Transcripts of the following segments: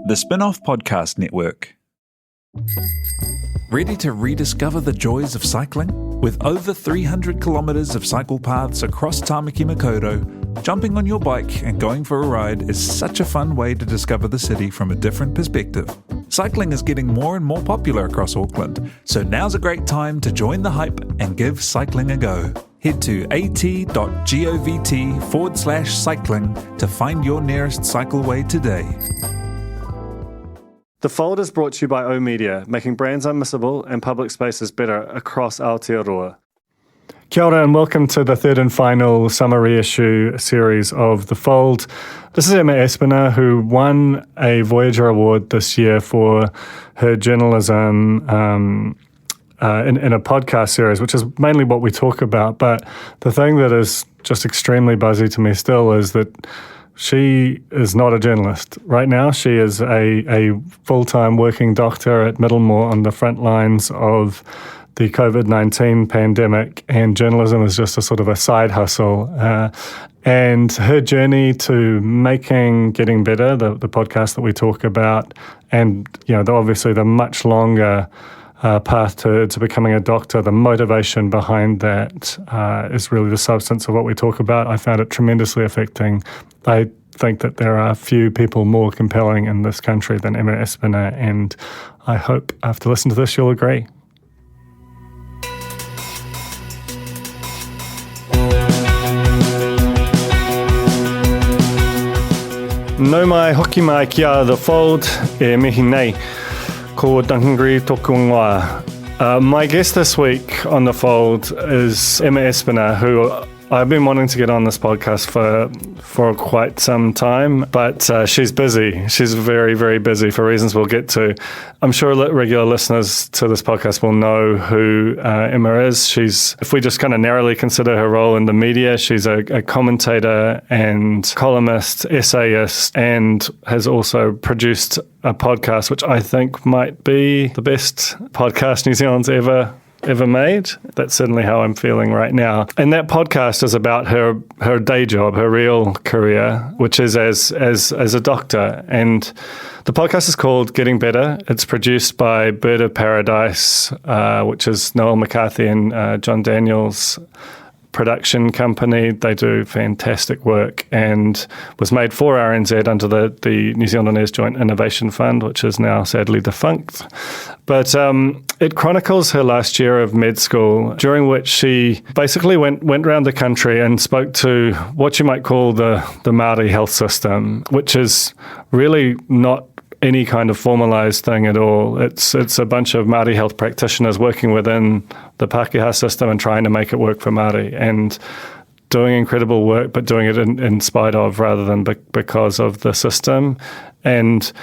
The Spin-off Podcast Network. Ready to rediscover the joys of cycling? With over 300 kilometres of cycle paths across Tāmaki Makaurau, jumping on your bike and going for a ride is such a fun way to discover the city from a different perspective. Cycling is getting more and more popular across Auckland, so now's a great time to join the hype and give cycling a go. Head to at.govt/cycling to find your nearest cycleway today. The Fold is brought to you by O Media, making brands unmissable and public spaces better across Aotearoa. Kia ora and welcome to the third and final summer reissue series of The Fold. This is Emma Espiner, who won a Voyager Award this year for her journalism in a podcast series, which is mainly what we talk about. But the thing that is just extremely buzzy to me still is that she is not a journalist. Right now, she is a full-time working doctor at Middlemore on the front lines of the COVID-19 pandemic, and journalism is just a sort of a side hustle. And her journey to making Getting Better, the podcast that we talk about, and obviously the much longer path to becoming a doctor, the motivation behind that is really the substance of what we talk about. I found it tremendously affecting. I think that there are few people more compelling in this country than Emma Espiner, and I hope after listening to this you'll agree. No mai hoki mai kia The Fold e mihi nei. Ko Duncan toku ingoa. My guest this week on The Fold is Emma Espiner, who I've been wanting to get on this podcast for quite some time, but she's busy. She's very, very busy for reasons we'll get to. I'm sure regular listeners to this podcast will know who Emma is. If we just kind of narrowly consider her role in the media, she's a commentator and columnist, essayist, and has also produced a podcast, which I think might be the best podcast New Zealand's ever made. That's certainly how I'm feeling right now. And that podcast is about her day job, her real career, which is as a doctor. And the podcast is called Getting Better. It's produced by Bird of Paradise, which is Noel McCarthy and John Daniels' production company. They do fantastic work and was made for RNZ under the New Zealand On Air's Joint Innovation Fund, which is now sadly defunct. But it chronicles her last year of med school, during which she basically went around the country and spoke to what you might call the Māori health system, which is really not any kind of formalised thing at all. It's a bunch of Māori health practitioners working within the Pākehā system and trying to make it work for Māori and doing incredible work, but doing it in spite of rather than because of the system. And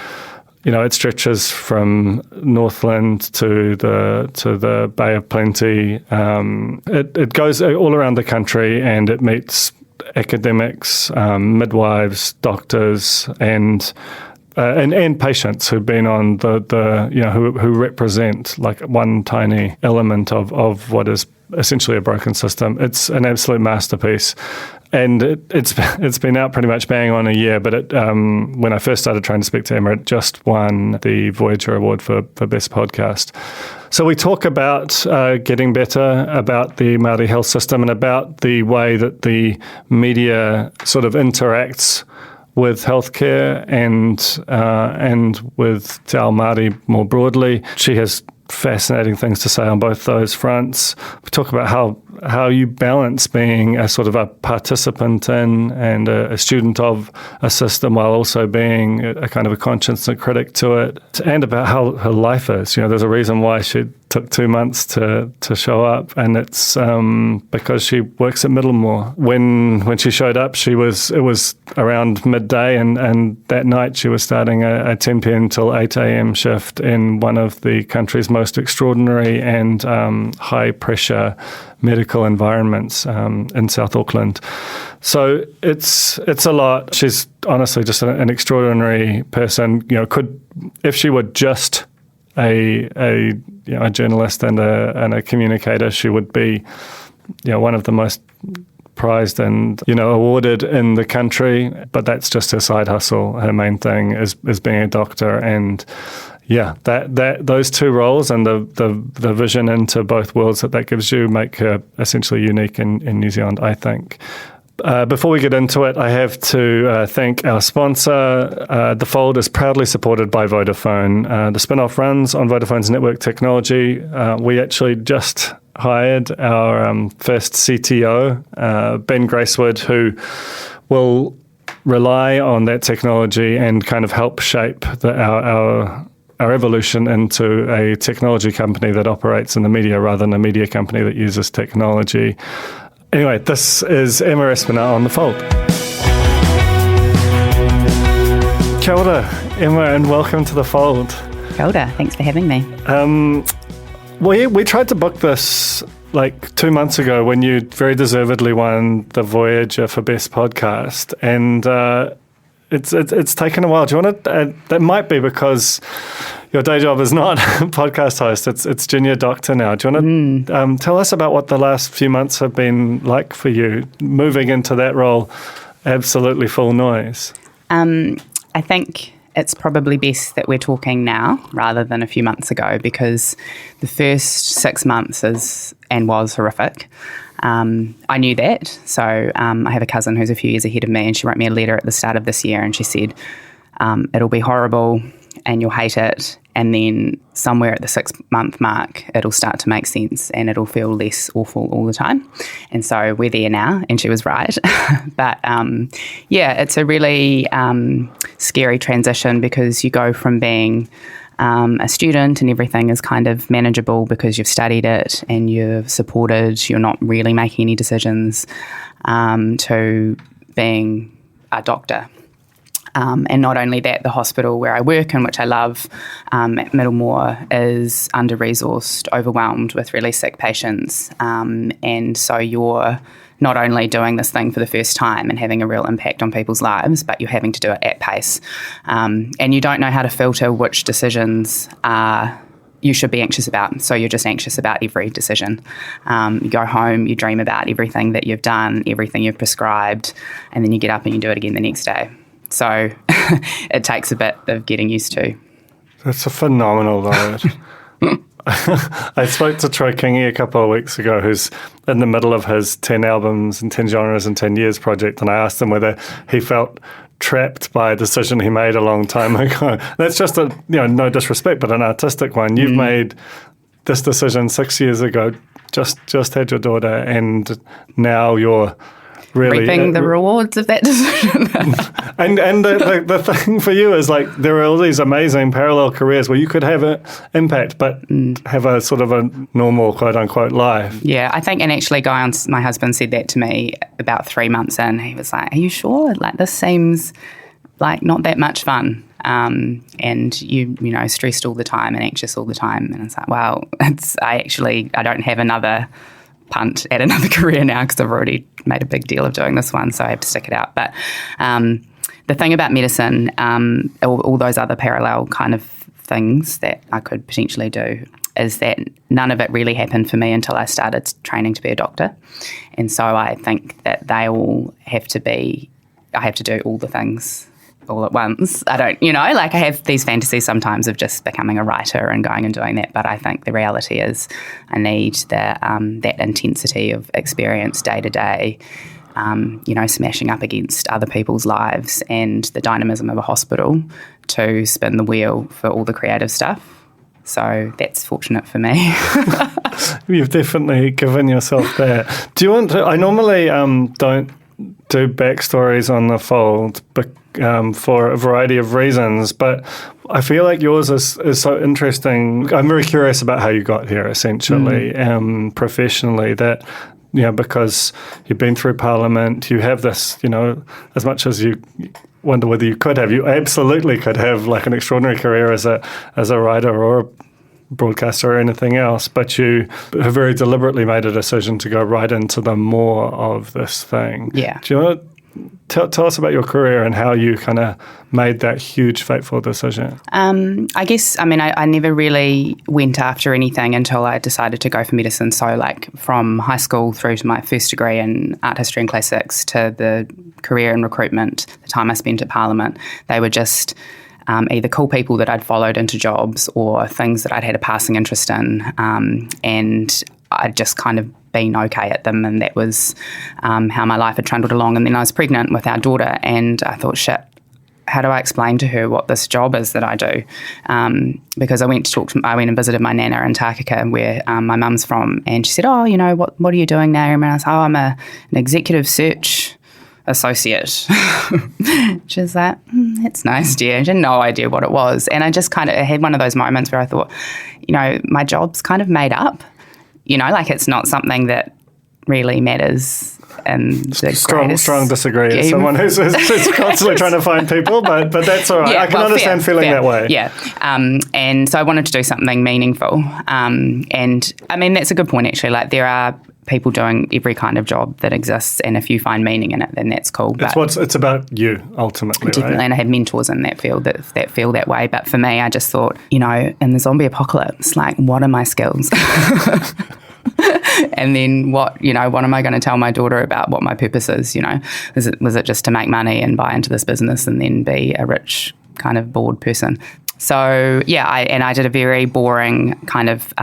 it stretches from Northland to the Bay of Plenty. It goes all around the country, and it meets academics, midwives, doctors, and patients who've been on who represent like one tiny element of what is essentially a broken system. It's an absolute masterpiece, and it's been out pretty much bang on a year. But when I first started trying to speak to Emma, it just won the Voyager Award for Best Podcast. So we talk about getting better, about the Māori health system, and about the way that the media sort of interacts with healthcare and with Te Ao Māori more broadly. She has fascinating things to say on both those fronts. We talk about how you balance being a sort of a participant in and a student of a system while also being a kind of a conscience and critic to it, and about how her life is. There's a reason why she took 2 months to show up, and it's because she works at Middlemore. When she showed up, it was around midday, and that night she was starting a 10 p.m. till 8 a.m. shift in one of the country's most extraordinary and high-pressure medical environments in South Auckland. So it's a lot. She's honestly just an extraordinary person. If she were just a journalist and a communicator, she would be one of the most prized and, awarded in the country, but that's just her side hustle. Her main thing is being a doctor. And yeah, that those two roles and the vision into both worlds that gives you make her essentially unique in New Zealand, I think. Before we get into it, I have to thank our sponsor. The Fold is proudly supported by Vodafone. The spin-off runs on Vodafone's network technology. We actually just hired our first CTO, Ben Gracewood, who will rely on that technology and kind of help shape our evolution into a technology company that operates in the media rather than a media company that uses technology. Anyway, this is Emma Espiner on The Fold. Kia ora, Emma, and welcome to The Fold. Kia ora, thanks for having me. We tried to book this like 2 months ago when you very deservedly won the Voyager for Best Podcast, and it's taken a while. Do you want to? That might be because your day job is not podcast host. It's junior doctor now. Do you want to tell us about what the last few months have been like for you, moving into that role, absolutely full noise? I think it's probably best that we're talking now rather than a few months ago, because the first 6 months was horrific. I knew that. So I have a cousin who's a few years ahead of me, and she wrote me a letter at the start of this year, and she said, it'll be horrible and you'll hate it. And then somewhere at the 6 month mark, it'll start to make sense and it'll feel less awful all the time. And so we're there now, and she was right. But it's a really scary transition, because you go from being a student and everything is kind of manageable because you've studied it and you're supported, you're not really making any decisions, to being a doctor. And not only that, the hospital where I work and which I love, at Middlemore, is under-resourced, overwhelmed with really sick patients. And so you're not only doing this thing for the first time and having a real impact on people's lives, but you're having to do it at pace. And you don't know how to filter which decisions you should be anxious about. So you're just anxious about every decision. You go home, you dream about everything that you've done, everything you've prescribed, and then you get up and you do it again the next day. So it takes a bit of getting used to. That's a phenomenal load. I spoke to Troy Kingi a couple of weeks ago, who's in the middle of his 10 albums and 10 genres in 10 years project, and I asked him whether he felt trapped by a decision he made a long time ago. That's just no disrespect, but an artistic one. You've made this decision 6 years ago, just had your daughter, and now you're really reaping the rewards of that decision. and the thing for you is, like, there are all these amazing parallel careers where you could have an impact but have a sort of a normal quote unquote life. Yeah, I think, and actually my husband said that to me about 3 months in. He was like, are you sure? Like, this seems like not that much fun. And you stressed all the time and anxious all the time. And it's like, well, I don't have another punt at another career now, because I've already made a big deal of doing this one, so I have to stick it out. But the thing about medicine, all those other parallel kind of things that I could potentially do, is that none of it really happened for me until I started training to be a doctor. And so I think that I have to do all the things all at once. I don't, I have these fantasies sometimes of just becoming a writer and going and doing that, but I think the reality is I need that intensity of experience day to day, smashing up against other people's lives, and the dynamism of a hospital to spin the wheel for all the creative stuff. So that's fortunate for me. You've definitely given yourself that. Do you want to? I normally don't do backstories on The Fold, but for a variety of reasons, but I feel like yours is so interesting. I'm very curious about how you got here, essentially, professionally, that, because you've been through Parliament, you have this, as much as you wonder whether you absolutely could have like an extraordinary career as a writer or a broadcaster or anything else, but you have very deliberately made a decision to go right into the more of this thing. Yeah. Do you want to Tell us about your career and how you kind of made that huge, fateful decision. I guess, I never really went after anything until I decided to go for medicine. So like from high school through to my first degree in art history and classics to the career in recruitment, the time I spent at Parliament, they were just either cool people that I'd followed into jobs or things that I'd had a passing interest in. And I'd just kind of been okay at them, and that was how my life had trundled along. And then I was pregnant with our daughter, and I thought, shit, how do I explain to her what this job is that I do? Because I went and visited my nana in Takaka, where my mum's from, and she said, oh, what are you doing now? And I was like, I'm an executive search associate. She was like, that's nice, dear. She had no idea what it was. And I just kind of had one of those moments where I thought, my job's kind of made up. Like it's not something that really matters. And strong disagree. As someone who's constantly trying to find people, but that's all right. I can understand feeling that way. Yeah. And so I wanted to do something meaningful. And that's a good point, actually. Like there are people doing every kind of job that exists, and if you find meaning in it, then that's cool. It's about you, ultimately, definitely, right? And I have mentors in that field that feel that way. But for me, I just thought, in the zombie apocalypse, like, what are my skills? And then what am I going to tell my daughter about what my purpose is? Was it just to make money and buy into this business and then be a rich kind of bored person? So, I did a very boring kind of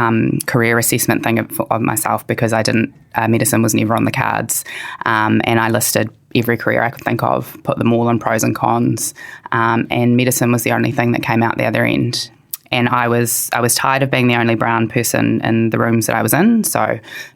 career assessment thing of myself, because medicine was never on the cards. And I listed every career I could think of, put them all in pros and cons. And medicine was the only thing that came out the other end. And I was tired of being the only brown person in the rooms that I was in. So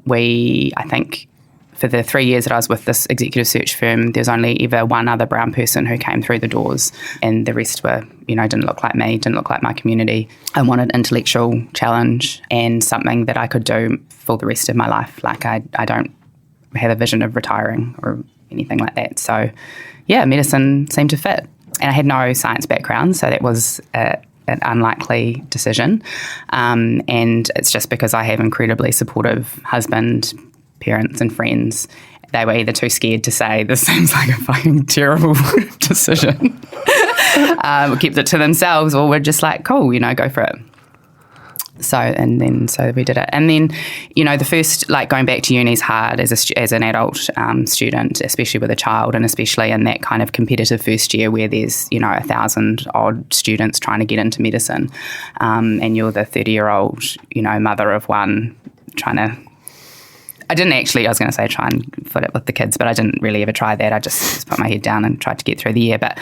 I think for the 3 years that I was with this executive search firm, there's only ever one other brown person who came through the doors, and the rest were, didn't look like me, didn't look like my community. I wanted intellectual challenge and something that I could do for the rest of my life. Like I don't have a vision of retiring or anything like that. So medicine seemed to fit. And I had no science background, so that was an unlikely decision. And it's just because I have incredibly supportive husband, parents and friends. They were either too scared to say, this seems like a fucking terrible decision, kept it to themselves, or were just like, cool, go for it. So we did it. And then, the first, like, going back to uni is hard as an adult student, especially with a child, and especially in that kind of competitive first year where there's, 1,000 odd students trying to get into medicine. And you're the 30-year-old, mother of one I was going to say try and foot it with the kids, but I didn't really ever try that. I just put my head down and tried to get through the year. But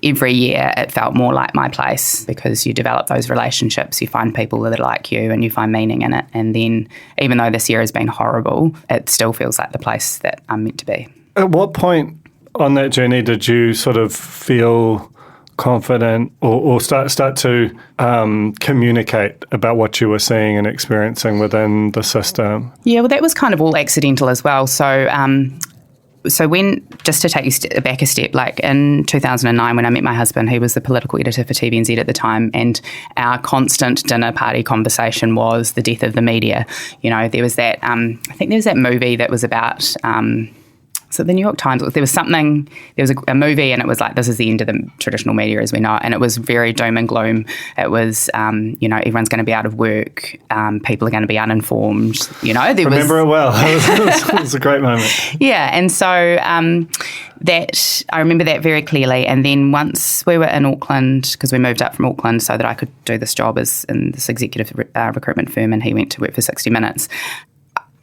every year it felt more like my place, because you develop those relationships, you find people that are like you, and you find meaning in it. And then even though this year has been horrible, it still feels like the place that I'm meant to be. At what point on that journey did you sort of feel confident or start to communicate about what you were seeing and experiencing within the system? Yeah, well, that was kind of all accidental as well. So when, just to take you back a step, like in 2009 when I met my husband, he was the political editor for TVNZ at the time, and our constant dinner party conversation was the death of the media. There was that, I think there was that movie that was about... So the New York Times, there was a movie, and it was like, this is the end of the traditional media as we know it. And it was very doom and gloom. It was, everyone's going to be out of work. People are going to be uninformed. Remember it well. It was a great moment. Yeah. And so I remember that very clearly. And then once we were in Auckland, because we moved up from Auckland so that I could do this job in this executive recruitment firm, and he went to work for 60 Minutes.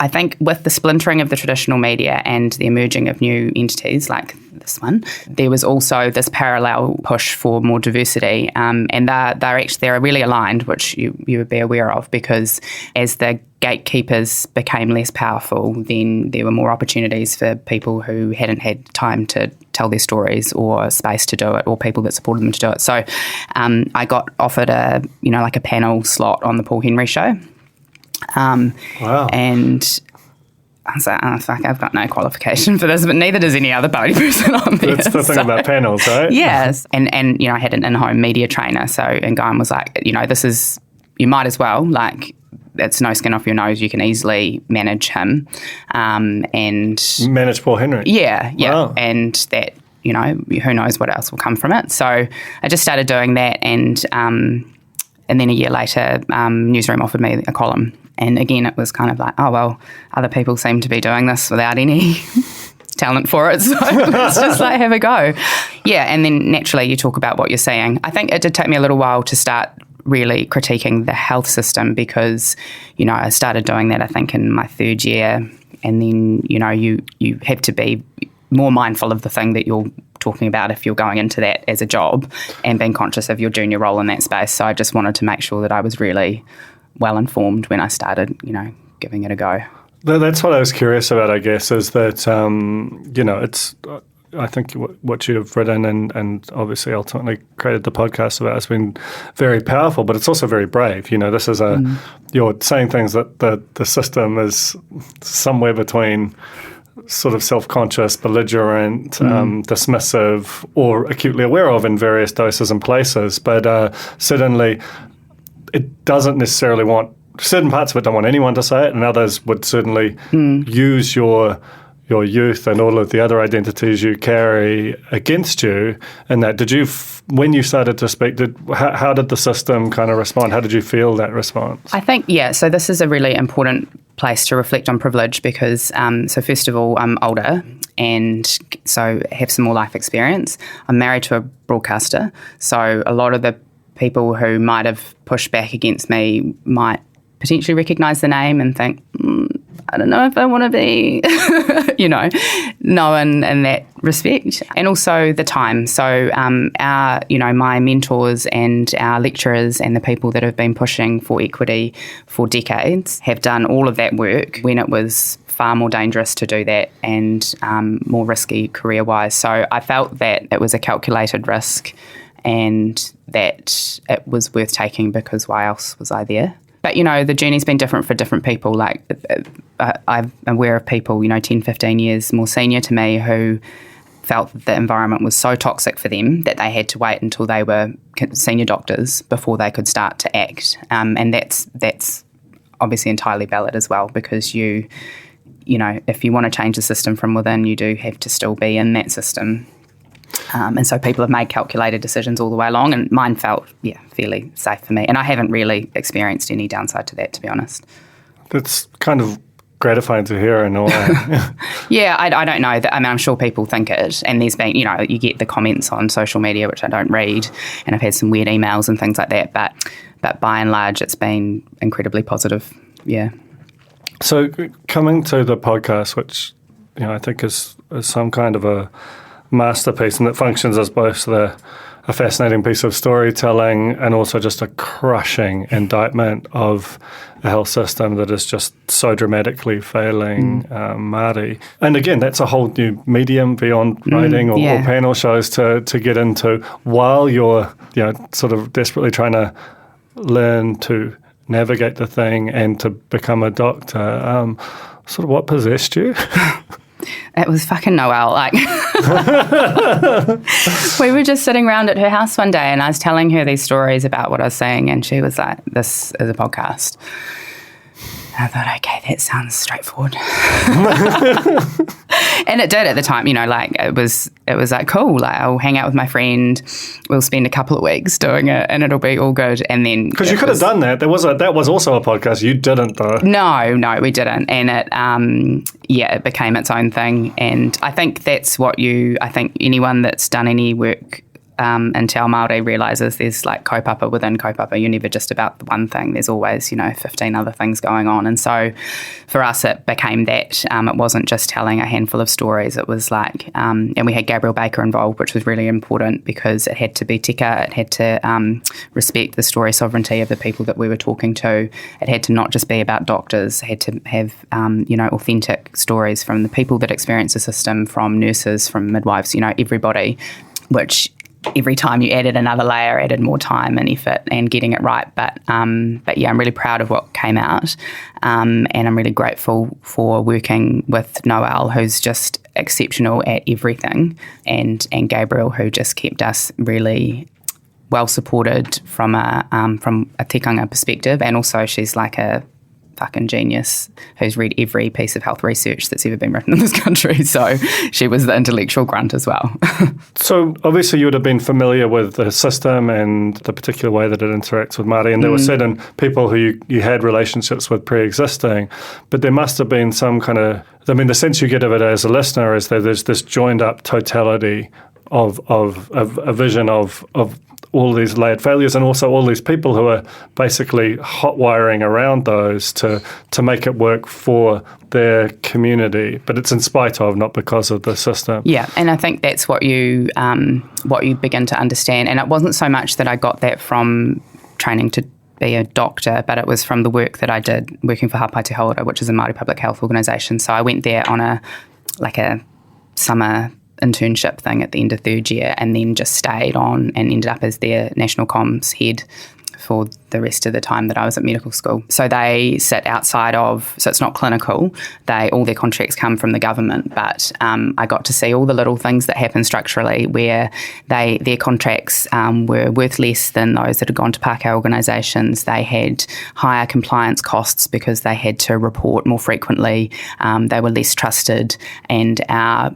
I think with the splintering of the traditional media and the emerging of new entities like this one, there was also this parallel push for more diversity, and they're really aligned, which you would be aware of, because as the gatekeepers became less powerful, then there were more opportunities for people who hadn't had time to tell their stories or space to do it, or people that supported them to do it. So I got offered a panel slot on the Paul Henry show. Wow. And I was like, oh, fuck, I've got no qualification for this, but neither does any other party person on there. That's the thing about panels, right? Yes. And I had an in-home media trainer, and Guyan was like, this is, you might as well, like, it's no skin off your nose. You can easily manage him. And manage poor Henry. Yeah. Wow. And that, who knows what else will come from it. So I just started doing that, and then a year later, Newsroom offered me a column. And again, it was kind of like, oh, well, other people seem to be doing this without any talent for it, so let's just have a go. Yeah, and then naturally you talk about what you're seeing. I think it did take me a little while to start really critiquing the health system because, I started doing that, I think, in my third year. And then, you have to be more mindful of the thing that you're talking about if you're going into that as a job and being conscious of your junior role in that space. So I just wanted to make sure that I was really well informed when I started, giving it a go. That's what I was curious about, I guess, is that, it's, I think what you've written and obviously ultimately created the podcast about has been very powerful, but it's also very brave. This is you're saying things that the system is somewhere between sort of self-conscious, belligerent, dismissive, or acutely aware of in various doses and places. But certainly it doesn't necessarily want, certain parts of it don't want anyone to say it, and others would certainly use your youth and all of the other identities you carry against you. And that, did you, when you started to speak, how did the system kind of respond? How did you feel that response? I think, so this is a really important place to reflect on privilege because, so first of all, I'm older and so have some more life experience. I'm married to a broadcaster, so a lot of the people who might have pushed back against me might potentially recognise the name and think, I don't know if I want to be, known in that respect. And also the time. So my mentors and our lecturers and the people that have been pushing for equity for decades have done all of that work when it was far more dangerous to do that and more risky career-wise. So I felt that it was a calculated risk and that it was worth taking because why else was I there? But, the journey's been different for different people. Like, I'm aware of people, 10, 15 years more senior to me who felt that the environment was so toxic for them that they had to wait until they were senior doctors before they could start to act. And that's obviously entirely valid as well because if you want to change the system from within, you do have to still be in that system. And so people have made calculated decisions all the way along, and mine felt, fairly safe for me. And I haven't really experienced any downside to that, to be honest. That's kind of gratifying to hear in a way. Yeah, I don't know. I'm sure people think it. And there's been, you get the comments on social media, which I don't read, and I've had some weird emails and things like that. But by and large, it's been incredibly positive, yeah. So coming to the podcast, which, I think is some kind of a masterpiece and that functions as both a fascinating piece of storytelling and also just a crushing indictment of a health system that is just so dramatically failing Māori. And again, that's a whole new medium beyond writing or panel shows to get into while you're sort of desperately trying to learn to navigate the thing and to become a doctor. Sort of what possessed you? It was fucking Noelle. We were just sitting around at her house one day and I was telling her these stories about what I was saying and she was like, this is a podcast. And I thought, okay, that sounds straightforward. And it did at the time, it was like, cool, I'll hang out with my friend, we'll spend a couple of weeks doing it and it'll be all good. And then... Because you could have done that. That was also a podcast. You didn't, though. No, we didn't. And it became its own thing. And I think that's what I think anyone that's done any work in Te Ao Māori realises there's like kaupapa within kaupapa. You're never just about the one thing. There's always, 15 other things going on. And so for us, it became that. It wasn't just telling a handful of stories. It was like, and we had Gabriel Baker involved, which was really important because it had to be tika. It had to respect the story sovereignty of the people that we were talking to. It had to not just be about doctors. It had to have, authentic stories from the people that experience the system, from nurses, from midwives, everybody, which... Every time you added another layer, added more time and effort and getting it right. But I'm really proud of what came out. And I'm really grateful for working with Noelle, who's just exceptional at everything, and Gabriel, who just kept us really well supported from a tikanga perspective. And also she's like a fucking genius who's read every piece of health research that's ever been written in this country. So she was the intellectual grunt as well. So obviously you would have been familiar with the system and the particular way that it interacts with Māori, and there were certain people who you had relationships with pre-existing, but there must have been some kind of, I mean, the sense you get of it as a listener is that there's this joined up totality of a vision of all these layered failures, and also all these people who are basically hot wiring around those to make it work for their community, but it's in spite of, not because of the system. Yeah, and I think that's what you begin to understand. And it wasn't so much that I got that from training to be a doctor, but it was from the work that I did working for Hapa Te Haora, which is a Māori public health organisation. So I went there on a summer internship thing at the end of third year, and then just stayed on and ended up as their national comms head for the rest of the time that I was at medical school. So they sit outside of, so it's not clinical, all their contracts come from the government, but I got to see all the little things that happen structurally where their contracts were worth less than those that had gone to Pākehā organisations. They had higher compliance costs because they had to report more frequently. They were less trusted, and our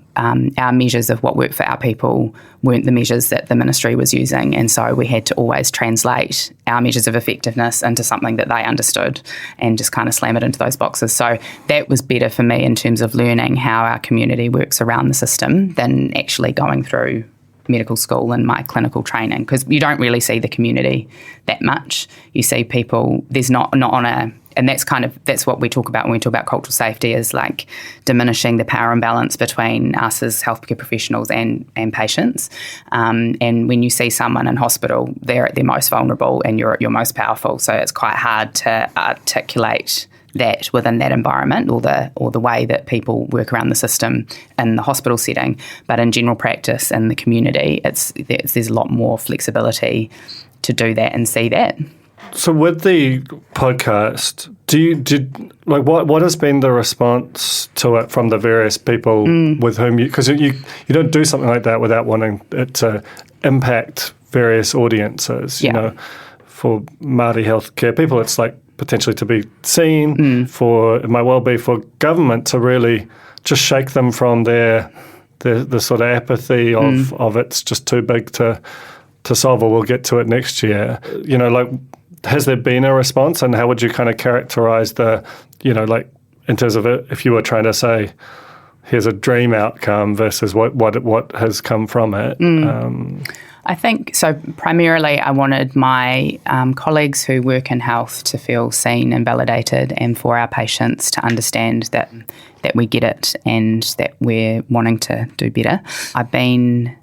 measures of what worked for our people weren't the measures that the ministry was using, and so we had to always translate our measures of effectiveness into something that they understood and just kind of slam it into those boxes. So that was better for me in terms of learning how our community works around the system than actually going through medical school and my clinical training, because you don't really see the community that much. You see people, there's not on a, and that's what we talk about when we talk about cultural safety, is like diminishing the power imbalance between us as healthcare professionals and patients. And when you see someone in hospital, they're at their most vulnerable and you're most powerful. So it's quite hard to articulate that within that environment, or the way that people work around the system in the hospital setting. But in general practice in the community, there's a lot more flexibility to do that and see that. So with the podcast, what has been the response to it from the various people with whom because you don't do something like that without wanting it to impact various audiences. Yeah. You know, for Māori healthcare people, it's like potentially to be seen. It might well be for government to really just shake them from the sort of apathy of it's just too big to solve, or we'll get to it next year. You know, like, has there been a response, and how would you kind of characterise the, you know, like in terms of it, if you were trying to say, here's a dream outcome versus what has come from it? I think so. Primarily, I wanted my colleagues who work in health to feel seen and validated, and for our patients to understand that we get it and that we're wanting to do better. I've been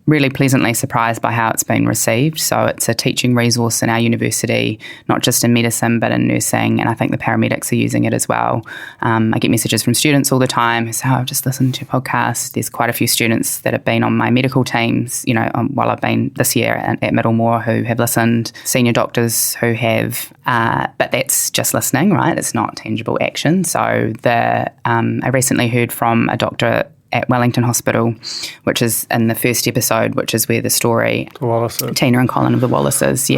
really pleasantly surprised by how it's been received. So it's a teaching resource in our university, not just in medicine, but in nursing, and I think the paramedics are using it as well. I get messages from students all the time who say, I've just listened to your podcast. There's quite a few students that have been on my medical teams, you know, while I've been this year at Middlemore, who have listened, senior doctors who have, but that's just listening, right? It's not tangible action. So I recently heard from a doctor at Wellington Hospital, which is in the first episode, which is where the story, Tina and Colin of the Wallaces,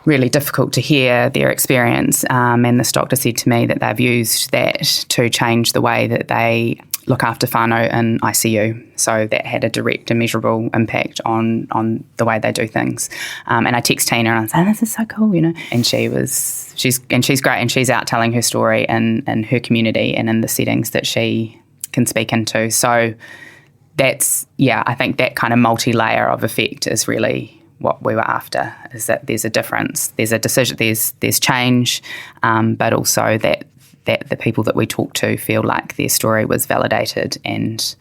really difficult to hear their experience. And this doctor said to me that they've used that to change the way that they look after whānau in ICU. So that had a direct and measurable impact on the way they do things. And I text Tina and I say, this is so cool, you know. And she's great, and she's out telling her story in her community and in the settings that she can speak into. So that's, I think that kind of multi-layer of effect is really what we were after, is that there's a difference, there's a decision, there's change, but also that the people that we talk to feel like their story was validated and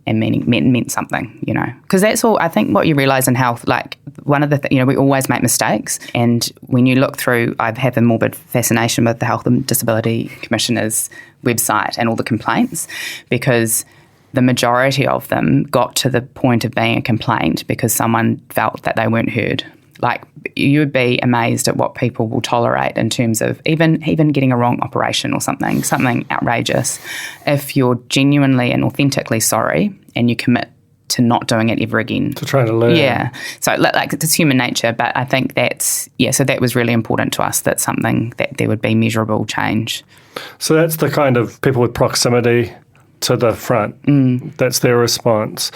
meant something, you know. Because that's all, I think what you realise in health, like one of the you know, we always make mistakes, and when you look through, I have a morbid fascination with the Health and Disability Commissioner's website and all the complaints, because the majority of them got to the point of being a complaint because someone felt that they weren't heard. Like, you would be amazed at what people will tolerate in terms of even getting a wrong operation or something outrageous. If you're genuinely and authentically sorry and you commit to not doing it ever again. To try to learn. Yeah. So like it's human nature, but I think so that was really important to us, that's something that there would be measurable change. So that's the kind of people with proximity to the front. That's their response.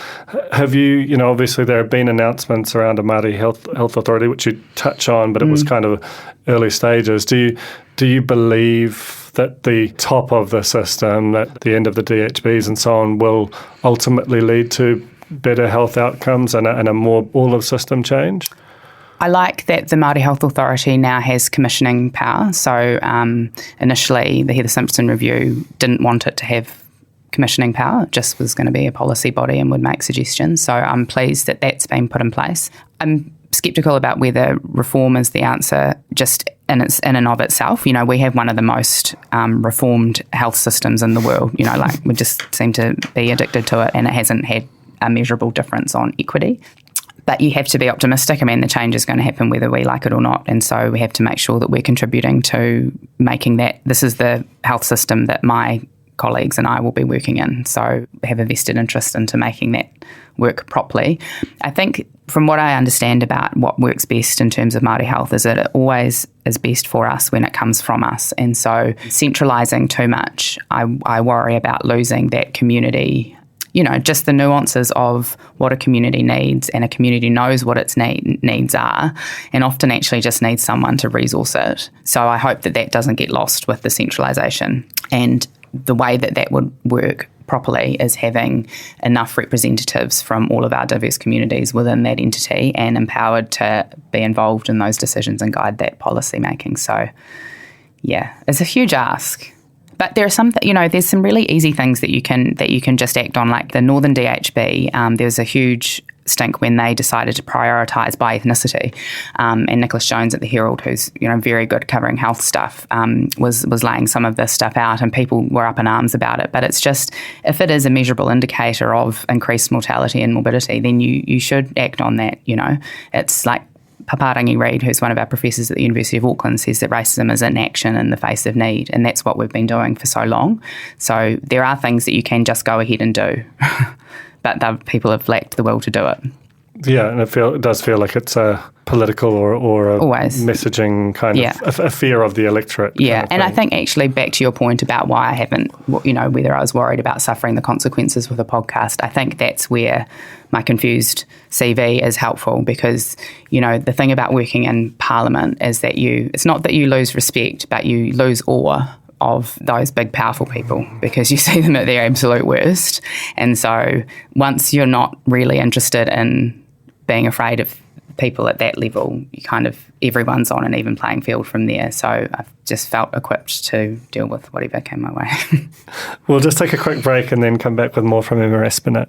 Have you obviously there have been announcements around a Māori health authority, which you touch on, but it was kind of early stages. Do you believe that the top of the system, that the end of the DHBs and so on, will ultimately lead to better health outcomes and a more all-of-system change? I like that the Māori Health Authority now has commissioning power. So initially, the Heather Simpson Review didn't want it to have commissioning power. It just was going to be a policy body and would make suggestions. So I'm pleased that that's been put in place. I'm sceptical about whether reform is the answer just in and of itself. We have one of the most reformed health systems in the world. We just seem to be addicted to it, and it hasn't had a measurable difference on equity. But you have to be optimistic. The change is going to happen whether we like it or not. And so we have to make sure that we're contributing to making that. This is the health system that my colleagues and I will be working in. So we have a vested interest into making that work properly. I think from what I understand about what works best in terms of Māori health is that it always is best for us when it comes from us. And so centralising too much, I worry about losing that community, just the nuances of what a community needs, and a community knows what its needs are, and often actually just needs someone to resource it. So I hope that doesn't get lost with the centralisation. And the way that would work properly is having enough representatives from all of our diverse communities within that entity and empowered to be involved in those decisions and guide that policy making. So, yeah, it's a huge ask. But there are some, there's some really easy things that you can just act on, like the Northern DHB. There was a huge stink when they decided to prioritise by ethnicity. And Nicholas Jones at the Herald, who's very good covering health stuff, was laying some of this stuff out, and people were up in arms about it. But it's just, if it is a measurable indicator of increased mortality and morbidity, then you should act on that. It's like Paparangi Reid, who's one of our professors at the University of Auckland, says that racism is inaction in the face of need, and that's what we've been doing for so long. So there are things that you can just go ahead and do, but people have lacked the will to do it. Yeah, and it does feel like it's a political or a always messaging kind of a fear of the electorate. Yeah, and I think actually back to your point about why I haven't, whether I was worried about suffering the consequences with a podcast, I think that's where my confused CV is helpful, because, the thing about working in Parliament is that it's not that you lose respect, but you lose awe of those big, powerful people, because you see them at their absolute worst. And so once you're not really interested in being afraid of people at that level, everyone's on an even playing field from there. So I've just felt equipped to deal with whatever came my way. We'll just take a quick break and then come back with more from Emma Espiner.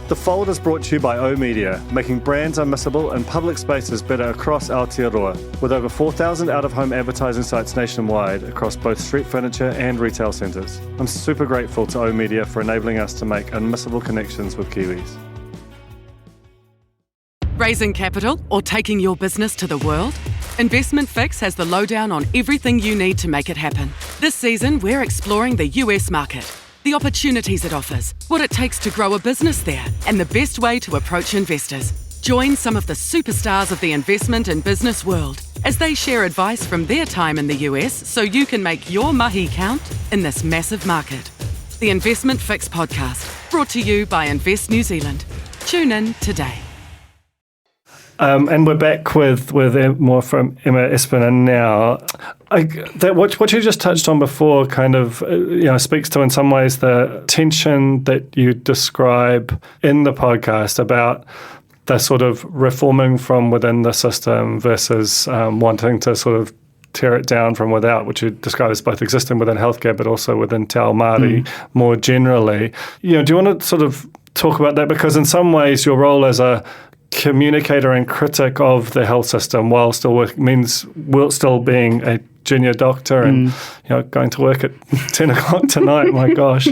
The Fold is brought to you by O Media, making brands unmissable and public spaces better across Aotearoa, with over 4,000 out-of-home advertising sites nationwide across both street furniture and retail centres. I'm super grateful to O Media for enabling us to make unmissable connections with Kiwis. Raising capital or taking your business to the world? Investment Fix has the lowdown on everything you need to make it happen. This season, we're exploring the US market, the opportunities it offers, what it takes to grow a business there, and the best way to approach investors. Join some of the superstars of the investment and business world as they share advice from their time in the US so you can make your mahi count in this massive market. The Investment Fix podcast, brought to you by Invest New Zealand. Tune in today. And we're back with more from Emma Espiner now. What you just touched on before kind of speaks to in some ways the tension that you describe in the podcast about the sort of reforming from within the system versus wanting to sort of tear it down from without, which you describe as both existing within healthcare but also within Te Ao Māori more generally. Do you want to sort of talk about that? Because in some ways your role as a communicator and critic of the health system while still still being a junior doctor and going to work at 10 o'clock tonight, my gosh,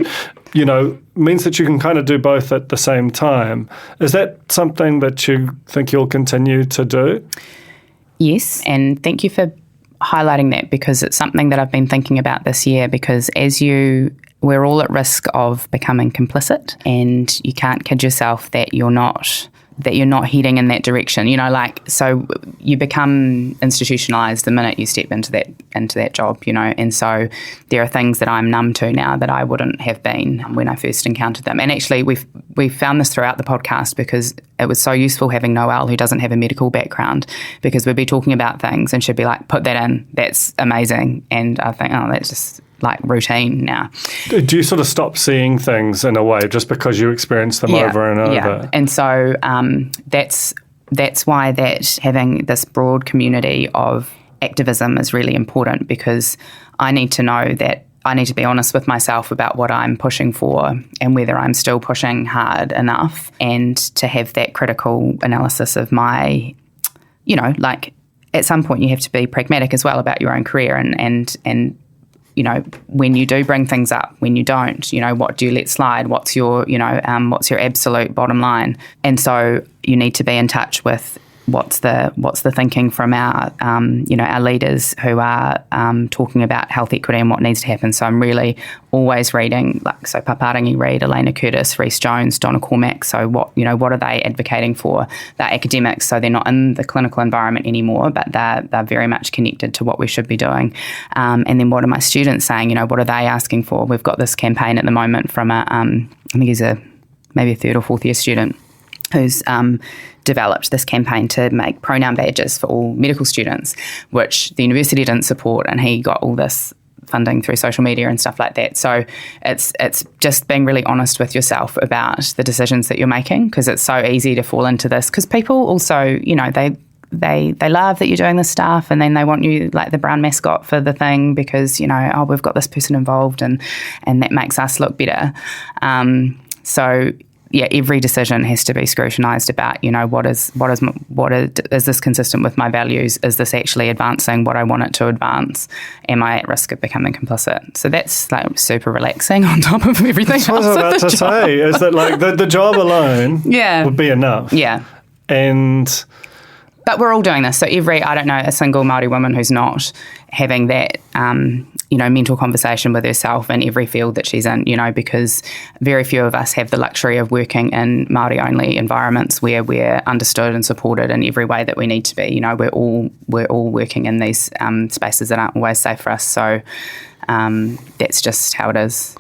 means that you can kind of do both at the same time. Is that something that you think you'll continue to do? Yes, and thank you for highlighting that, because it's something that I've been thinking about this year, because as you we're all at risk of becoming complicit, and you can't kid yourself that you're not heading in that direction. So you become institutionalized the minute you step into that job, and so there are things that I'm numb to now that I wouldn't have been when I first encountered them. And actually we found this throughout the podcast, because it was so useful having Noelle, who doesn't have a medical background, because we'd be talking about things and she'd be like, put that in, that's amazing. And I think, oh, that's just like routine now. Do you sort of stop seeing things in a way just because you experience them over and over? Yeah, and so that's why that having this broad community of activism is really important, because I need to know that I need to be honest with myself about what I'm pushing for and whether I'm still pushing hard enough, and to have that critical analysis of my, at some point you have to be pragmatic as well about your own career and when you do bring things up, when you don't, what do you let slide? What's your absolute bottom line? And so you need to be in touch with what's the thinking from our our leaders who are talking about health equity and what needs to happen. So I'm really always reading, Paparangi read Elena Curtis, Rhys Jones, Donna Cormack. So what are they advocating for? They're academics, so they're not in the clinical environment anymore, but they're very much connected to what we should be doing. And then what are my students saying? What are they asking for? We've got this campaign at the moment from I think he's maybe a third or fourth year student who's developed this campaign to make pronoun badges for all medical students, which the university didn't support, and he got all this funding through social media and stuff like that. So it's just being really honest with yourself about the decisions that you're making, because it's so easy to fall into this, because people also, they love that you're doing this stuff, and then they want you like the brown mascot for the thing because, we've got this person involved and that makes us look better. Every decision has to be scrutinised about, is this consistent with my values? Is this actually advancing what I want it to advance? Am I at risk of becoming complicit? So that's like super relaxing on top of everything else. That's what I was about to say, is that like the job alone would be enough. Yeah. But we're all doing this. So I don't know a single Māori woman who's not having that, mental conversation with herself in every field that she's in, because very few of us have the luxury of working in Māori-only environments where we're understood and supported in every way that we need to be. We're all working in these spaces that aren't always safe for us. So that's just how it is.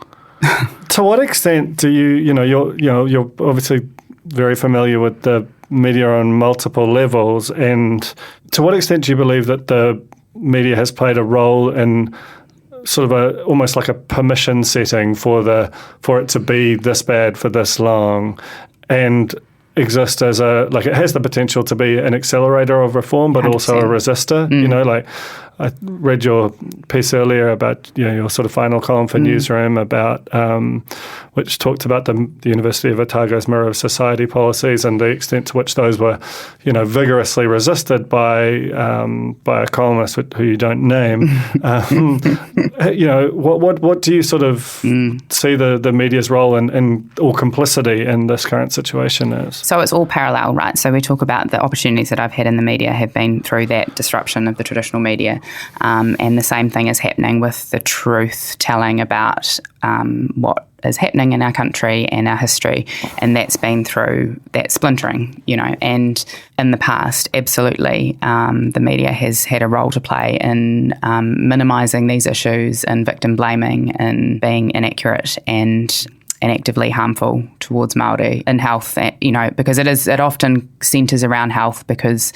To what extent do you're obviously very familiar with the media on multiple levels, and to what extent do you believe that the media has played a role in sort of almost like a permission setting for it to be this bad for this long, and exist as it has the potential to be an accelerator of reform, but 100%. Also a resistor. I read your piece earlier about your sort of final column for Newsroom about which talked about the University of Otago's Mirror of Society policies and the extent to which those were vigorously resisted by a columnist who you don't name. What do you sort of see the media's role in or complicity in this current situation is? So it's all parallel, right? So we talk about the opportunities that I've had in the media have been through that disruption of the traditional media. And the same thing is happening with the truth telling about what is happening in our country and our history, and that's been through that splintering, and in the past, absolutely, the media has had a role to play in minimising these issues and victim blaming and being inaccurate and actively harmful towards Māori in health, because it often centres around health, because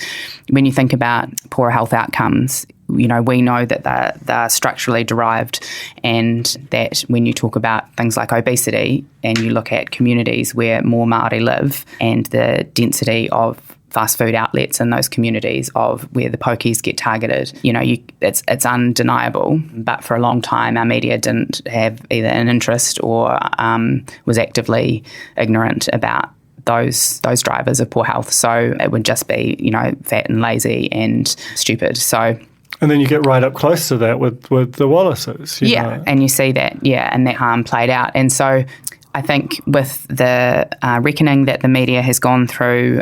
when you think about poor health outcomes, we know that they're structurally derived, and that when you talk about things like obesity and you look at communities where more Māori live and the density of fast food outlets in those communities of where the pokies get targeted, it's undeniable. But for a long time, our media didn't have either an interest or was actively ignorant about those drivers of poor health. So it would just be, fat and lazy and stupid. So. And then you get right up close to that with the Wallaces. And you see that, and that harm played out. And so I think with the reckoning that the media has gone through,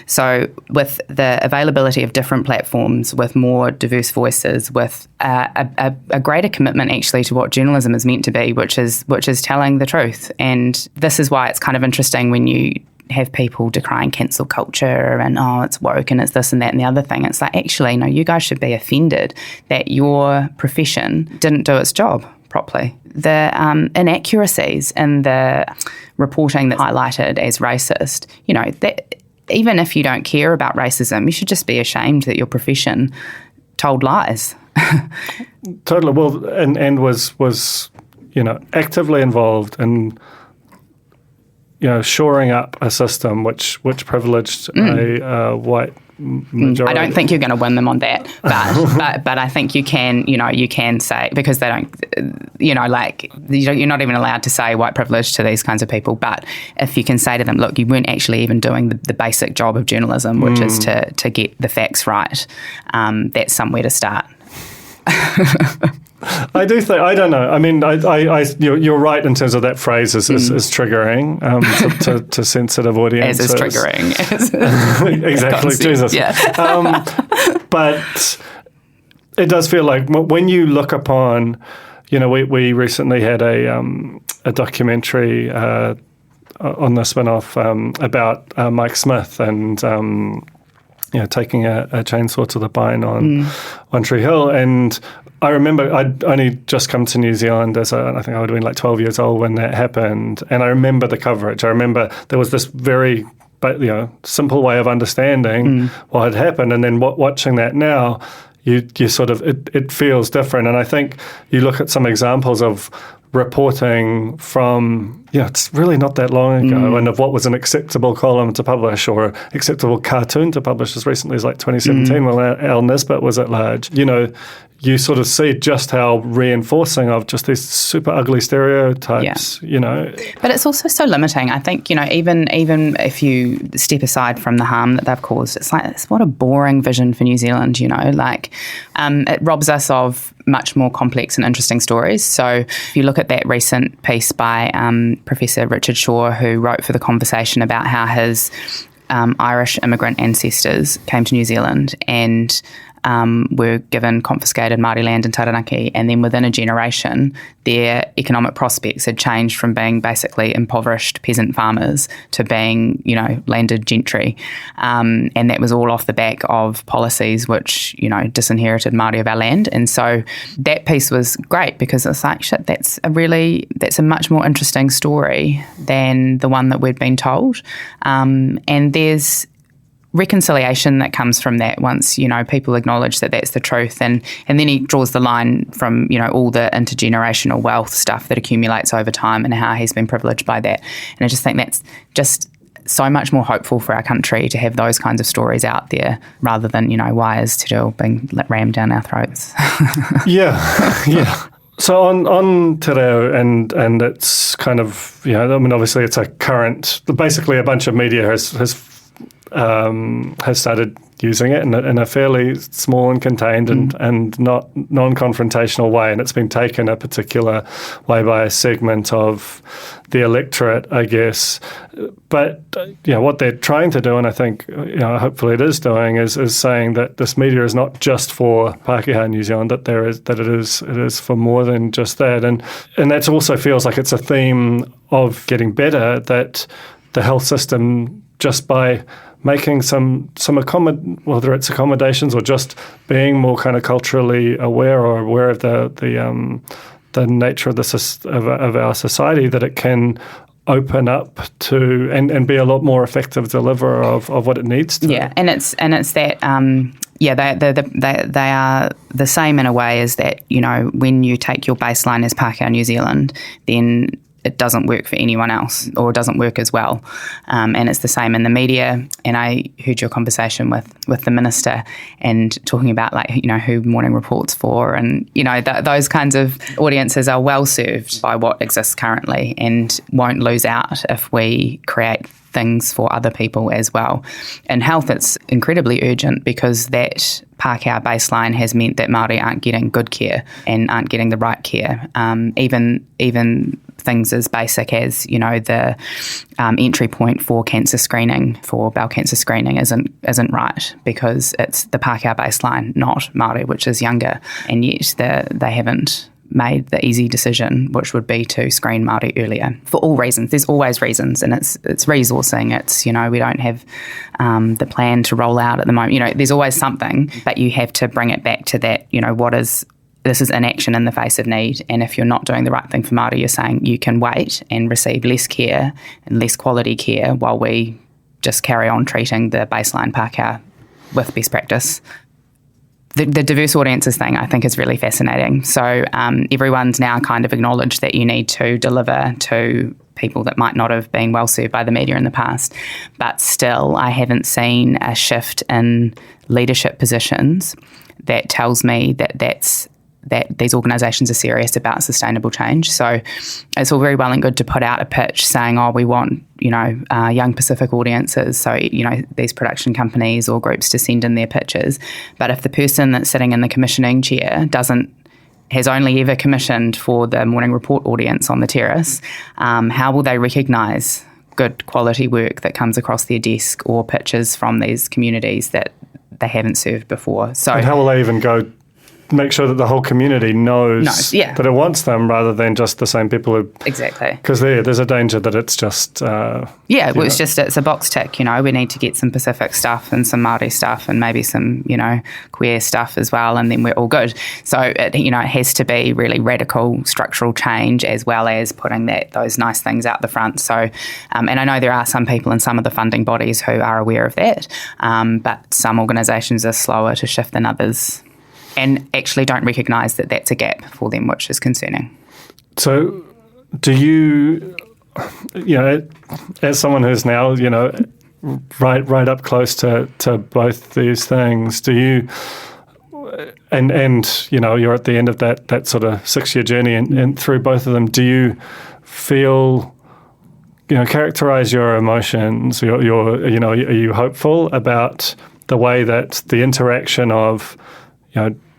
so with the availability of different platforms, with more diverse voices, with a greater commitment actually to what journalism is meant to be, which is telling the truth. And this is why it's kind of interesting when you have people decrying cancel culture and, it's woke and it's this and that and the other thing. It's like, actually, no, you guys should be offended that your profession didn't do its job properly. The inaccuracies in the reporting that's highlighted as racist, that even if you don't care about racism, you should just be ashamed that your profession told lies. Totally. Well, and was actively involved in shoring up a system which privileged a white majority. I don't think you're going to win them on that, but I think you can say, because they don't, you're not even allowed to say white privilege to these kinds of people. But if you can say to them, look, you weren't actually even doing the basic job of journalism, which is to get the facts right, that's somewhere to start. I do think, I don't know. I mean, you're right in terms of that phrase is triggering to sensitive audiences. As is triggering. Exactly, Jesus. Yeah. But it does feel like when you look upon, we recently had a documentary on the spin-off about Mike Smith and taking a chainsaw to the spine on One Tree Hill. And I remember I'd only just come to New Zealand I think I would have been like 12 years old when that happened. And I remember the coverage. I remember there was this very simple way of understanding what had happened. And then watching that now, you sort of, it feels different. And I think you look at some examples of reporting from, it's really not that long ago, and of what was an acceptable column to publish or acceptable cartoon to publish as recently as like 2017 when Al Nisbet was at large. You sort of see just how reinforcing of just these super ugly stereotypes, But it's also so limiting. I think, even if you step aside from the harm that they've caused, it's like, what a boring vision for New Zealand, it robs us of much more complex and interesting stories. So if you look at that recent piece by Professor Richard Shaw, who wrote for The Conversation about how his Irish immigrant ancestors came to New Zealand and were given confiscated Māori land in Taranaki, and then within a generation their economic prospects had changed from being basically impoverished peasant farmers to being, landed gentry. And that was all off the back of policies which, disinherited Māori of our land. And so that piece was great because it's like, shit, that's a much more interesting story than the one that we'd been told. And there's reconciliation that comes from that once, people acknowledge that that's the truth. And then he draws the line from, all the intergenerational wealth stuff that accumulates over time and how he's been privileged by that. And I just think that's just so much more hopeful for our country to have those kinds of stories out there rather than, wires to do being rammed down our throats. Yeah. So on Te Reo and it's kind of, obviously it's a current, basically a bunch of media has started using it in a fairly small and contained and not non-confrontational way, and it's been taken a particular way by a segment of the electorate, I guess. But what they're trying to do, and I think hopefully it is doing, is saying that this media is not just for Pākehā New Zealand, that it is for more than just that, and that also feels like it's a theme of getting better, that the health system, just by making whether it's accommodations or just being more kind of culturally aware or aware of the nature of our society, that it can open up to and be a lot more effective deliverer of what it needs to. Yeah, and it's that they are the same in a way as that, when you take your baseline as Pākehā New Zealand, then it doesn't work for anyone else or it doesn't work as well. And it's the same in the media. And I heard your conversation with the minister and talking about who morning reports for, and, those kinds of audiences are well served by what exists currently and won't lose out if we create things for other people as well. In health, it's incredibly urgent because that Pākehā baseline has meant that Māori aren't getting good care and aren't getting the right care. Even things as basic as, the entry point for cancer screening, for bowel cancer screening isn't right because it's the Pākehā baseline, not Māori, which is younger. And yet they haven't made the easy decision, which would be to screen Māori earlier for all reasons. There's always reasons, and it's resourcing. It's, we don't have the plan to roll out at the moment. There's always something, but you have to bring it back to that, this is inaction in the face of need. And if you're not doing the right thing for Māori, you're saying you can wait and receive less care and less quality care while we just carry on treating the baseline Pākehā with best practice. The diverse audiences thing, I think, is really fascinating. So everyone's now kind of acknowledged that you need to deliver to people that might not have been well served by the media in the past. But still, I haven't seen a shift in leadership positions that tells me that these organisations are serious about sustainable change. So it's all very well and good to put out a pitch saying, we want, young Pacific audiences, so, these production companies or groups to send in their pitches. But if the person that's sitting in the commissioning chair has only ever commissioned for the Morning Report audience on the terrace, how will they recognise good quality work that comes across their desk or pitches from these communities that they haven't served before? So, and how will they even go make sure that the whole community knows that it wants them rather than just the same people who... Exactly. Because there's a danger that it's just... it's a box tick, we need to get some Pacific stuff and some Māori stuff and maybe some, queer stuff as well, and then we're all good. So, it has to be really radical structural change as well as putting those nice things out the front. So, and I know there are some people in some of the funding bodies who are aware of that, but some organisations are slower to shift than others, and actually don't recognise that that's a gap for them, which is concerning. So do you, as someone who's now, right up close to both these things, do you, and you're at the end of that sort of 6-year journey and through both of them, do you feel, characterise your emotions, are you hopeful about the way that the interaction of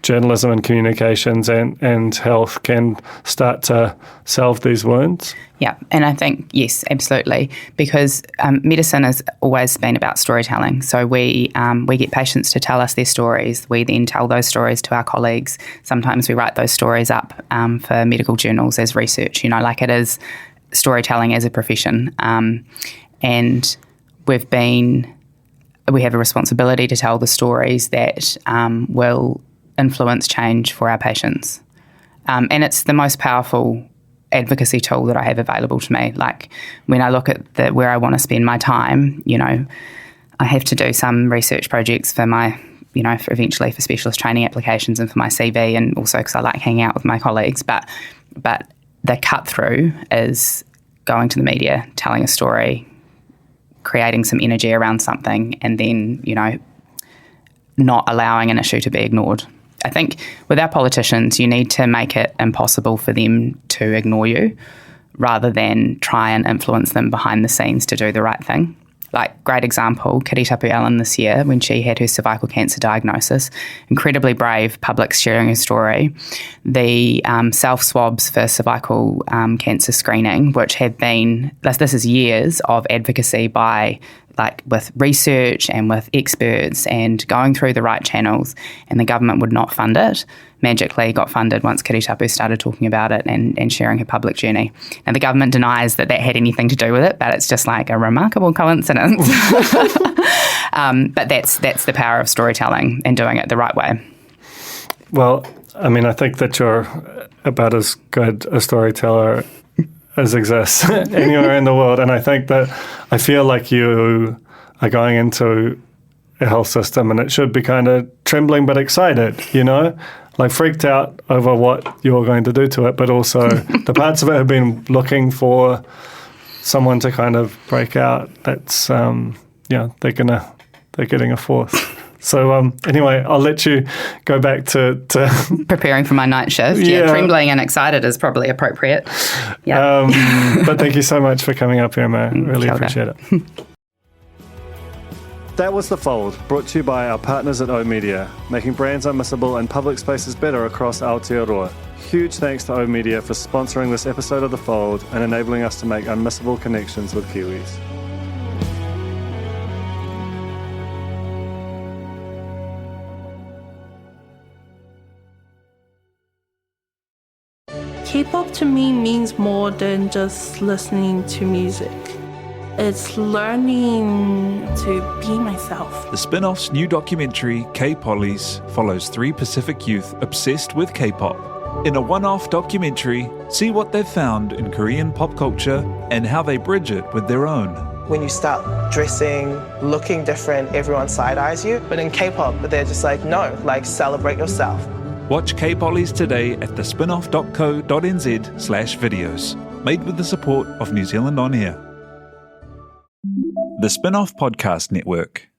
journalism and communications and health can start to salve these wounds? Yeah, and I think, yes, absolutely, because medicine has always been about storytelling. So we get patients to tell us their stories. We then tell those stories to our colleagues. Sometimes we write those stories up for medical journals as research, it is storytelling as a profession. And we have a responsibility to tell the stories that will influence change for our patients. And it's the most powerful advocacy tool that I have available to me. Like when I look at where I want to spend my time, I have to do some research projects for my, eventually for specialist training applications and for my CV, and also because I like hanging out with my colleagues. But the cut through is going to the media, telling a story, creating some energy around something, and then, not allowing an issue to be ignored. I think with our politicians, you need to make it impossible for them to ignore you rather than try and influence them behind the scenes to do the right thing. Like, great example, Kiritapu Allen this year, when she had her cervical cancer diagnosis, incredibly brave, public sharing her story. The self-swabs for cervical cancer screening, which have been, this is years of advocacy by, with research and with experts and going through the right channels, and the government would not fund it, magically got funded once Kiritapu started talking about it and sharing her public journey. And the government denies that had anything to do with it, but it's just a remarkable coincidence. But that's the power of storytelling and doing it the right way. Well, I think that you're about as good a storyteller as exists anywhere in the world. And I think that I feel like you are going into a health system and it should be kind of trembling but excited, freaked out over what you're going to do to it, but also the parts of it have been looking for someone to kind of break out. That's, they're getting a fourth So anyway, I'll let you go back to preparing for my night shift. Yeah. Trembling and excited is probably appropriate. Yeah. But thank you so much for coming up here, Mo. Really appreciate it. That was The Fold, brought to you by our partners at O Media, making brands unmissable and public spaces better across Aotearoa. Huge thanks to O Media for sponsoring this episode of The Fold and enabling us to make unmissable connections with Kiwis. K-pop to me means more than just listening to music. It's learning to be myself. The spin-off's new documentary, K-Pollies, follows 3 Pacific youth obsessed with K-pop. In a one-off documentary, see what they've found in Korean pop culture and how they bridge it with their own. When you start dressing, looking different, everyone side-eyes you. But in K-pop, they're just like, no, like celebrate yourself. Watch K-Pollies today at thespinoff.co.nz/videos. Made with the support of New Zealand On Air. The Spin-Off Podcast Network.